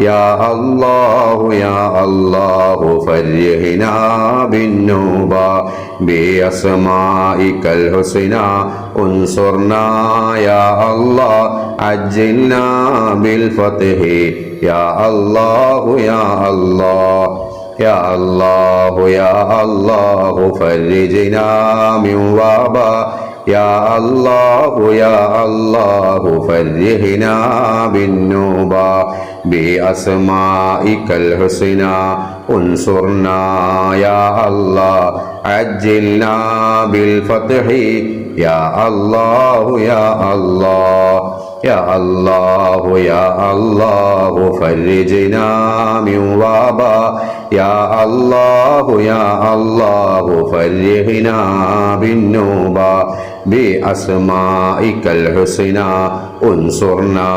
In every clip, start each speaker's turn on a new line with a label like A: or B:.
A: يا الله يا الله فرحنا بالنوبة بأسمائك الحسنى انصرنا يا الله عجلنا بالفتح يا الله يا الله يا الله يا الله فرجنا من وباء يا الله يا الله فرحنا بالنوبة بأسمائك الحسنى انصرنا يا الله عجلنا بالفتح يا الله يا الله يا الله يا الله فرجنا من وباء يا الله يا الله فرحنا بالنوبة بأسمائك الحسنى انصرنا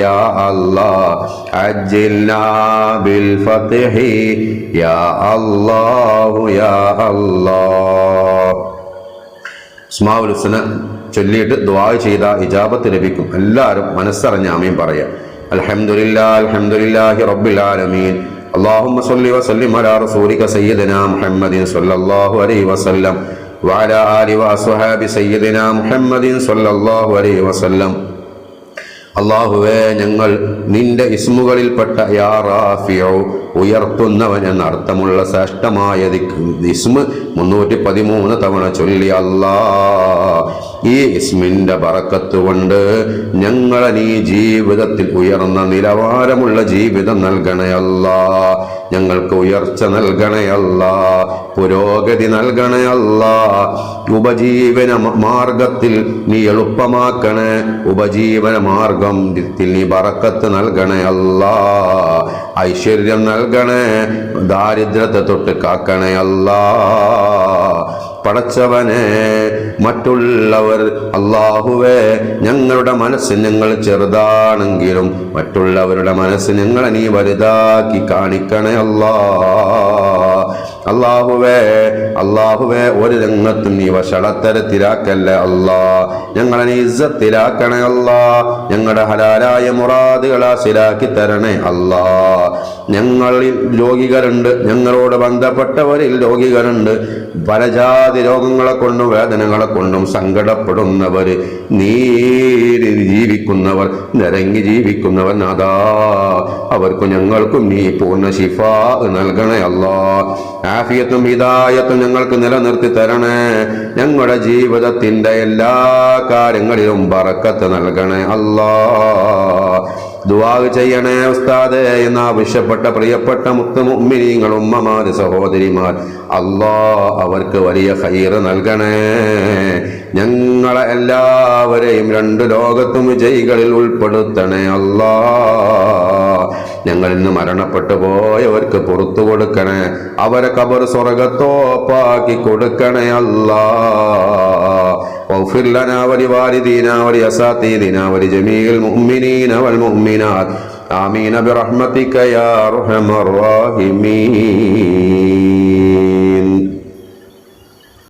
A: يا الله عجلنا بالفتح يا الله يا الله. അസ്മാഉൽ ഹുസ്ന ചൊല്ലിയിട്ട് ദുആ ചെയ്ത ഇജാബത്ത് ലഭിക്കും. എല്ലാവരും മനസ്സറിഞ്ഞ ആമീൻ പറയുക. അൽഹംദുലില്ലാഹി അൽഹംദുലില്ലാഹി റബ്ബിൽ ആലമീൻ. اللهم صل وسلم على رسولك سيدنا محمد صلى الله عليه وسلم وعلى آله وأصحاب سيدنا محمد صلى الله عليه وسلم. അള്ളാഹുവേ, ഞങ്ങൾ നിന്റെ ഇസ്മുകളിൽപ്പെട്ട യാ റാഫിഉ ഉയർത്തുന്നവൻ എന്നർത്ഥമുള്ള ശ്രേഷ്ഠമായ ഇസ്മ് 313 തവണ ചൊല്ലി. അല്ലാ, ഈ ഇസ്മിന്റെ ബറക്കത്ത് കൊണ്ട് ഞങ്ങളെ നീ ജീവിതത്തിൽ ഉയർന്ന നിലവാരമുള്ള ജീവിതം നൽകണേ അല്ലാ. ഞങ്ങൾക്ക് ഉയർച്ച നൽകണേ അല്ലാ, പുരോഗതി നൽകണേ അല്ലാ. ഉപജീവന മാർഗത്തിൽ നീ എളുപ്പമാക്കണേ, ഉപജീവന മാർഗത്തിൽ നീ ബറക്കത്ത് നൽകണേ അല്ലാ. ഐശ്വര്യം നൽകണേ, ദാരിദ്ര്യത്തെ തൊട്ട് കാക്കണേ അല്ലാ. പടച്ചവനെ, മറ്റുള്ളവർ അല്ലാഹുവേ, ഞങ്ങളുടെ മനസ്സ് ഞങ്ങൾ ചെറുതാണെങ്കിലും മറ്റുള്ളവരുടെ മനസ്സ് ഞങ്ങളെ നീ വലുതാക്കി കാണിക്കണേ അല്ലാ. അല്ലാഹുവേ, അല്ലാഹുവേ, ഒരു രംഗത്തും നീ വഷളത്തരത്തിലാക്കല്ലേ അല്ലാ. ഞങ്ങളെ നീ ഇസ്സത്തിലാക്കണേ അല്ലാ. ഞങ്ങളുടെ ഹലാലായ മുറാദുകൾ ഹാസിലാക്കി തരണേ അല്ലാ. ഞങ്ങളിൽ രോഗികളുണ്ട്, ഞങ്ങളോട് ബന്ധപ്പെട്ടവരിൽ രോഗികളുണ്ട്. പല ജാതി രോഗങ്ങളെ കൊണ്ടും വേദനകളെ കൊണ്ടും സങ്കടപ്പെടുന്നവർ, നീര് ജീവിക്കുന്നവർ, നിരങ്ങി ജീവിക്കുന്നവർ, നാദാ, അവർക്കും ഞങ്ങൾക്കും നീ പൂർണ്ണ ശിഫാ നൽകണേ അല്ലാ. ആഫിയത്തും ഹിദായത്തും ഞങ്ങൾക്ക് നിലനിർത്തി തരണേ. ഞങ്ങളുടെ ജീവിതത്തിന്റെ എല്ലാ കാര്യങ്ങളിലും ബറക്കത്ത് നൽകണേ അല്ലാ. ദുആ ചെയ്യണേ ഉസ്താദേ എന്ന് ആവശ്യപ്പെട്ട പ്രിയപ്പെട്ട മുത്ത് മുഅ്മിനീങ്ങൾ, ഉമ്മമാര്, സഹോദരിമാർ, അല്ലാ അവർക്ക് വലിയ ഖൈർ നൽകണേ. ഞങ്ങളെ എല്ലാവരെയും 2 ലോകത്തും വിജയികളിൽ ഉൾപ്പെടുത്തണേ അല്ലാ. ഞങ്ങളിൽ നിന്ന് മരണപ്പെട്ടു പോയവർക്ക് പുറത്തു കൊടുക്കണേ, അവരെ ഖബർ സ്വർഗ്ഗത്തോപ്പാക്കി കൊടുക്കണേ അല്ലാ. واغفر لنا ولوالدينا ولأساتذتنا ولجميع المؤمنين والمؤمنات آمين برحمتك يا أرحم الراحمين.